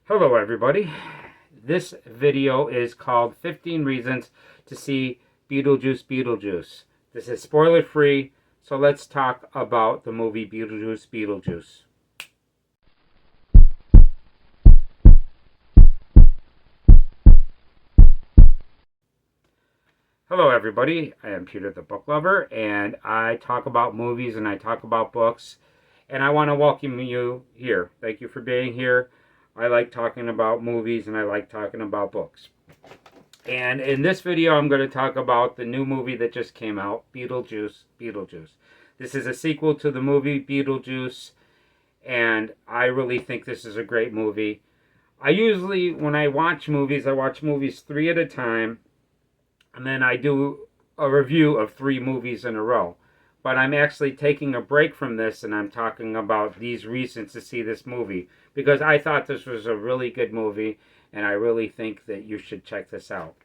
Hello everybody. This video is called 15 Reasons to See Beetlejuice. This is spoiler free, so let's talk about the movie Beetlejuice. Hello everybody, I am Peter the Book Lover, and I talk about movies and I talk about books, and I want to welcome you here. Thank you for being here. I like talking about movies and I like talking about books. And in this video, I'm going to talk about the new movie that just came out, Beetlejuice. This is a sequel to the movie Beetlejuice, and I really think this is a great movie. I usually, when I watch movies 3 at a time, and then I do a review of 3 movies in a row. But I'm actually taking a break from this, and I'm talking about these reasons to see this movie, because I thought this was a really good movie, and I really think that you should check this out.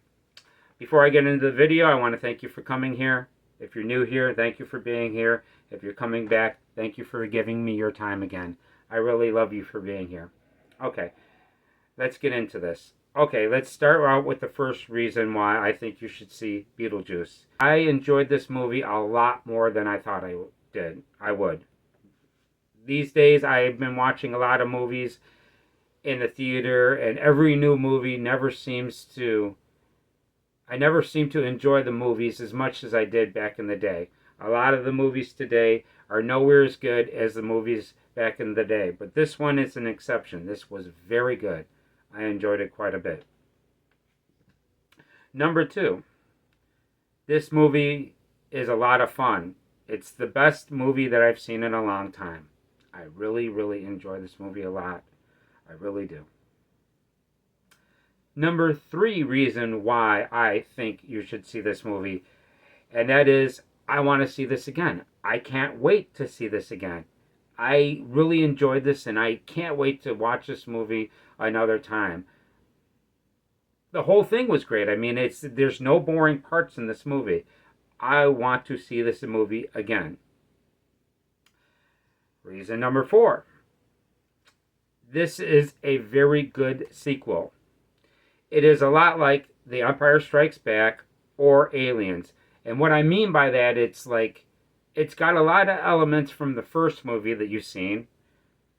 Before I get into the video, I want to thank you for coming here. If you're new here, thank you for being here. If you're coming back, thank you for giving me your time again. I really love you for being here. Okay, let's get into this. Okay, let's start out with the first reason why I think you should see Beetlejuice. I enjoyed this movie a lot more than I thought I would. These days, I've been watching a lot of movies in the theater, and every new movie I never seem to enjoy the movies as much as I did back in the day. A lot of the movies today are nowhere as good as the movies back in the day, but this one is an exception. This was very good. I enjoyed it quite a bit. Number 2, this movie is a lot of fun. It's the best movie that I've seen in a long time. I really, really enjoy this movie a lot. I really do. Number 3 reason why I think you should see this movie, and that is I want to see this again. I can't wait to see this again. I really enjoyed this, and I can't wait to watch this movie another time. The whole thing was great. I mean, there's no boring parts in this movie. I want to see this movie again. Reason number 4. This is a very good sequel. It is a lot like The Empire Strikes Back or Aliens. And what I mean by that, it's got a lot of elements from the first movie that you've seen.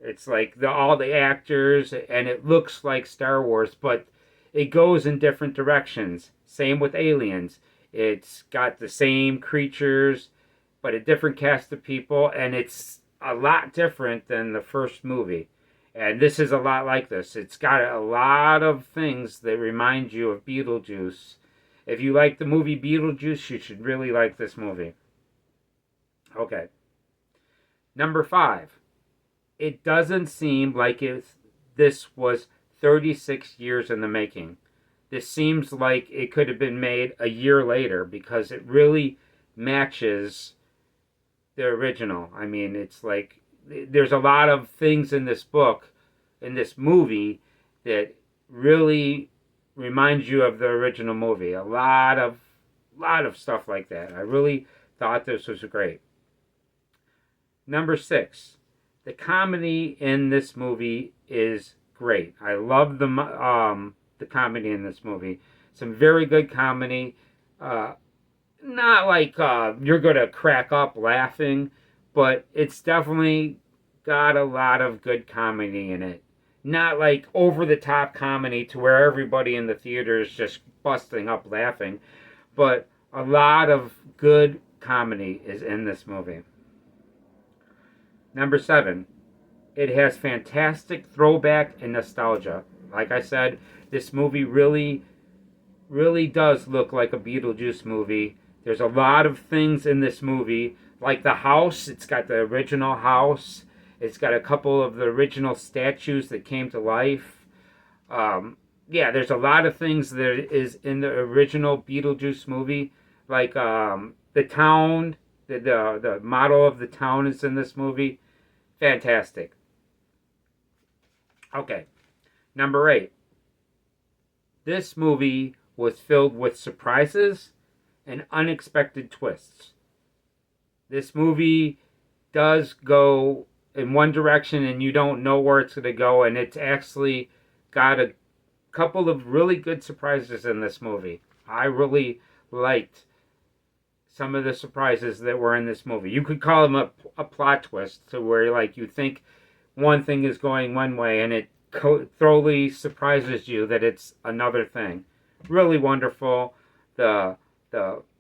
It's like all the actors, and it looks like Star Wars, but it goes in different directions. Same with Aliens. It's got the same creatures, but a different cast of people, and it's a lot different than the first movie. And this is a lot like this. It's got a lot of things that remind you of Beetlejuice. If you like the movie Beetlejuice, you should really like this movie. Okay. Number 5. It doesn't seem like this was 36 years in the making. This seems like it could have been made a year later, because it really matches the original. I mean, it's like there's a lot of things in this book, in this movie, that really reminds you of the original movie. A lot of stuff like that. I really thought this was great. Number 6. The comedy in this movie is great. I love the comedy in this movie. Some very good comedy. Not like you're going to crack up laughing, but it's definitely got a lot of good comedy in it. Not like over-the-top comedy to where everybody in the theater is just busting up laughing, but a lot of good comedy is in this movie. Number 7, it has fantastic throwback and nostalgia. Like I said, this movie really, really does look like a Beetlejuice movie. There's a lot of things in this movie, like the house. It's got the original house. It's got a couple of the original statues that came to life. Yeah, there's a lot of things that is in the original Beetlejuice movie, like the town. The model of the town is in this movie. Fantastic. Okay, number 8. This movie was filled with surprises and unexpected twists. This movie does go in one direction and you don't know where it's going to go, and it's actually got a couple of really good surprises in this movie. I really liked some of the surprises that were in this movie. You could call them a plot twist, to where like you think one thing is going one way and it thoroughly surprises you that it's another thing. Really wonderful. The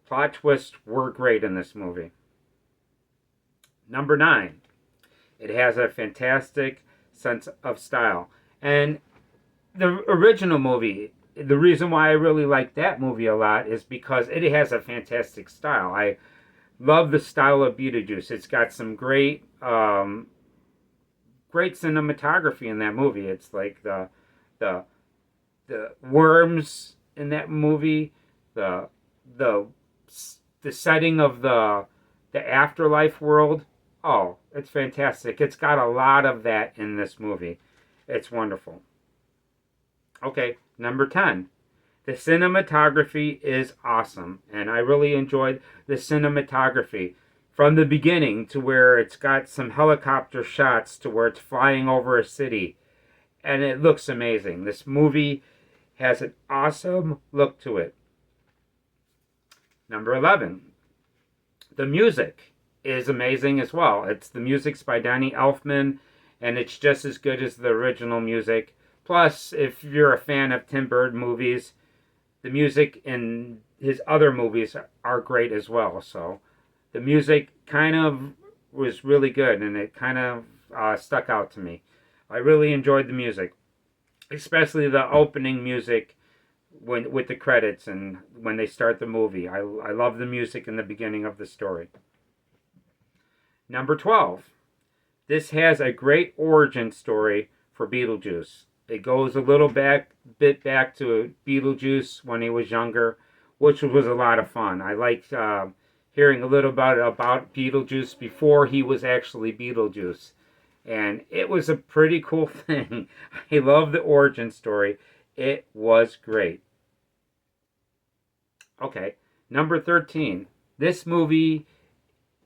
plot twists were great in this movie. Number 9. It has a fantastic sense of style. And the original movie, the reason why I really like that movie a lot is because it has a fantastic style. I love the style of Beetlejuice. It's got some great cinematography in that movie. It's like the worms in that movie, the the the setting of the afterlife world. Oh, it's fantastic. It's got a lot of that in this movie. It's wonderful. Okay, number 10. The cinematography is awesome, and I really enjoyed the cinematography from the beginning, to where it's got some helicopter shots to where it's flying over a city, and it looks amazing. This movie has an awesome look to it. Number 11. The music is amazing as well. The music's by Danny Elfman, and it's just as good as the original music. Plus, if you're a fan of Tim Burton movies, the music in his other movies are great as well. So the music kind of was really good, and it kind of stuck out to me. I really enjoyed the music, especially the opening music with the credits and when they start the movie. I love the music in the beginning of the story. Number 12. This has a great origin story for Beetlejuice. It goes a bit back to Beetlejuice when he was younger, which was a lot of fun. I liked hearing a little about Beetlejuice before he was actually Beetlejuice. And it was a pretty cool thing. I love the origin story. It was great. Okay, number 13. This movie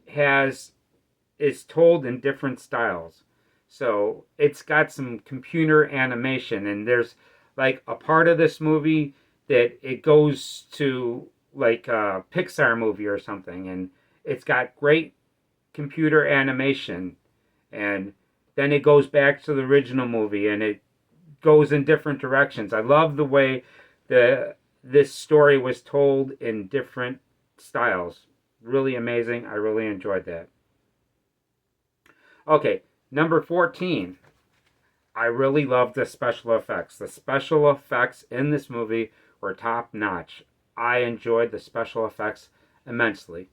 is told in different styles. So it's got some computer animation, and there's like a part of this movie that it goes to like a Pixar movie or something, and it's got great computer animation, and then it goes back to the original movie, and it goes in different directions. I love the way this story was told in different styles. Really amazing. I really enjoyed that. Okay, number 14. I really loved the special effects. The special effects in this movie were top notch. I enjoyed the special effects immensely.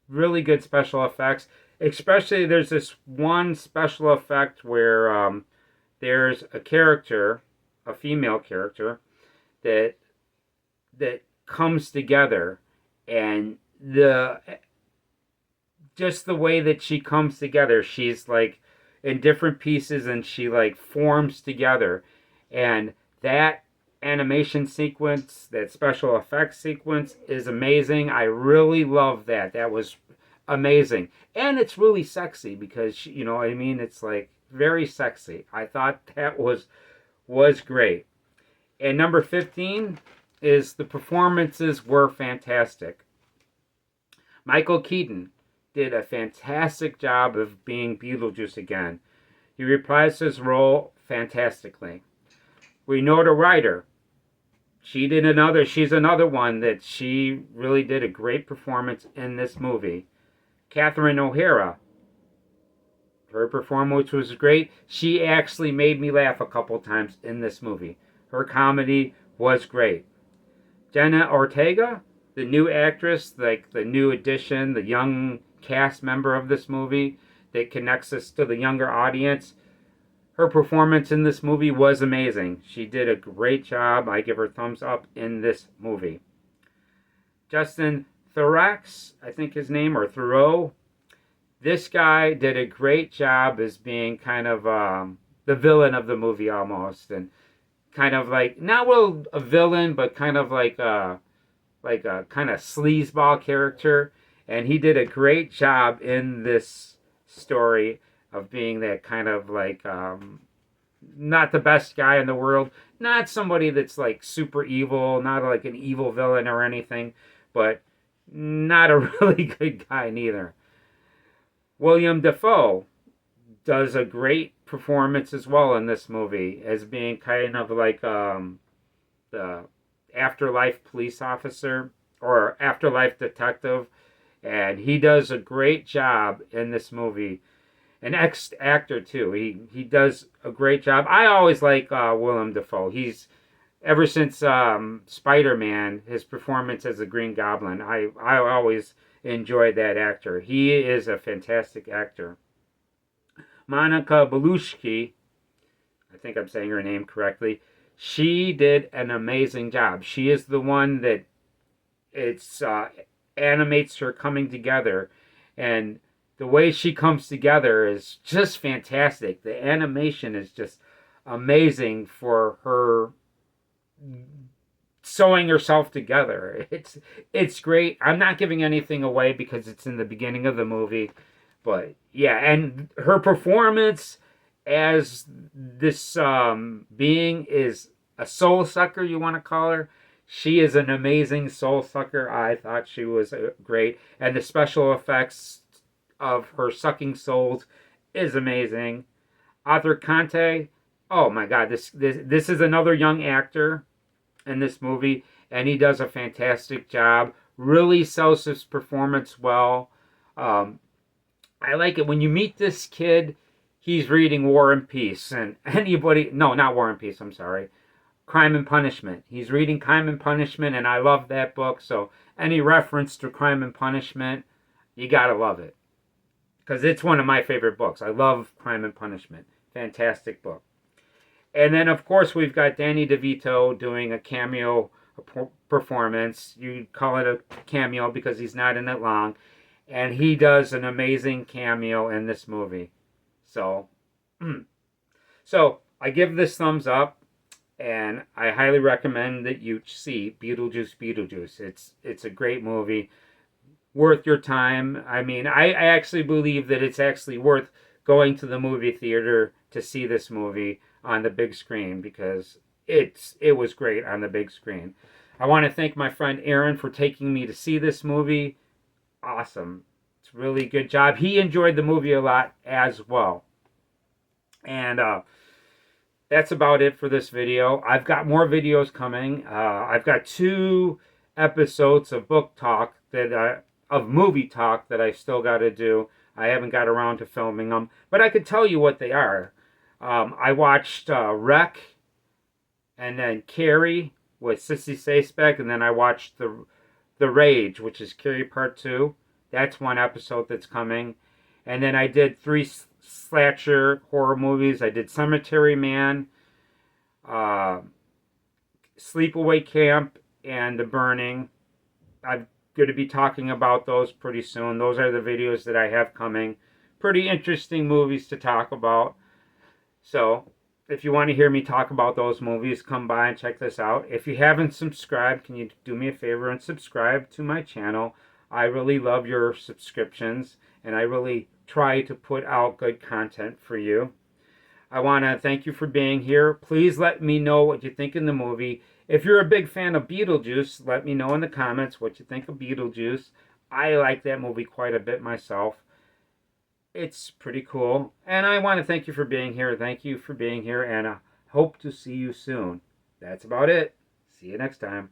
Really good special effects. Especially there's this one special effect where there's a character, a female character, that comes together, and just the way that she comes together, she's like in different pieces, and she like forms together, and that animation sequence, that special effects sequence is amazing. I really love that. That was amazing, and it's really sexy because you know what I mean. It's like very sexy. I thought that was great. And number 15 is the performances were fantastic. Michael Keaton did a fantastic job of being Beetlejuice again. He reprised his role fantastically. Winona Ryder, she's another one that she really did a great performance in this movie. Catherine O'Hara, her performance was great. She actually made me laugh a couple times in this movie. Her comedy was great. Jenna Ortega, the new actress, like the new addition, the young cast member of this movie that connects us to the younger audience. Her performance in this movie was amazing. She did a great job. I give her thumbs up in this movie. Justin Thorax, I think his name, or Thoreau. This guy did a great job as being kind of the villain of the movie almost, and kind of like not well a villain, but kind of like a kind of sleazeball character. And he did a great job in this story of being that kind of like Not the best guy in the world, not somebody that's like super evil, not like an evil villain or anything, but not a really good guy neither. William Defoe does a great performance as well in this movie as being kind of like the afterlife police officer or afterlife detective, and he does a great job in this movie. An ex actor too. He does a great job. I always like Willem Dafoe. He's ever since Spider Man, his performance as the Green Goblin. I always enjoyed that actor. He is a fantastic actor. Monica Belushi, I think I'm saying her name correctly. She did an amazing job. She is the one that it's animates her coming together, and the way she comes together is just fantastic. The animation is just amazing for her sewing herself together. It's great. I'm not giving anything away because it's in the beginning of the movie, but yeah, and her performance as this being is a soul sucker, you want to call her. She is an amazing soul sucker. I thought she was great, and the special effects of her sucking souls is amazing. Arthur Conte, oh my God, this is another young actor in this movie, and he does a fantastic job. Really sells his performance well. Um, I like it when you meet this kid. He's reading War and Peace, and anybody, no, not War and Peace. I'm sorry, Crime and Punishment. He's reading Crime and Punishment, and I love that book. So any reference to Crime and Punishment, you gotta love it because it's one of my favorite books. I love Crime and Punishment. Fantastic book. And then, of course, we've got Danny DeVito doing a cameo performance. You call it a cameo because he's not in it long. And he does an amazing cameo in this movie. So, so I give this thumbs up, and I highly recommend that you see Beetlejuice. It's a great movie, worth your time. I mean, I actually believe that it's actually worth going to the movie theater to see this movie on the big screen because it was great on the big screen. I want to thank my friend Aaron for taking me to see this movie. Awesome. It's a really good job. He enjoyed the movie a lot as well. And that's about it for this video. I've got more videos coming. I've got 2 episodes of book talk of movie talk that I still got to do. I haven't got around to filming them, but I could tell you what they are. I watched Wreck, and then Carrie with Sissy Spacek, and then I watched the Rage, which is Carrie Part 2. That's one episode that's coming. And then I did 3 slasher horror movies. I did Cemetery Man, Sleepaway Camp, and The Burning. I'm going to be talking about those pretty soon. Those are the videos that I have coming. Pretty interesting movies to talk about. So, if you want to hear me talk about those movies, come by and check this out. If you haven't subscribed, can you do me a favor and subscribe to my channel? I really love your subscriptions, and I really try to put out good content for you. I want to thank you for being here. Please let me know what you think in the movie. If you're a big fan of Beetlejuice, let me know in the comments what you think of Beetlejuice. I like that movie quite a bit myself. It's pretty cool. And I want to thank you for being here. Thank you for being here, and I hope to see you soon. That's about it. See you next time.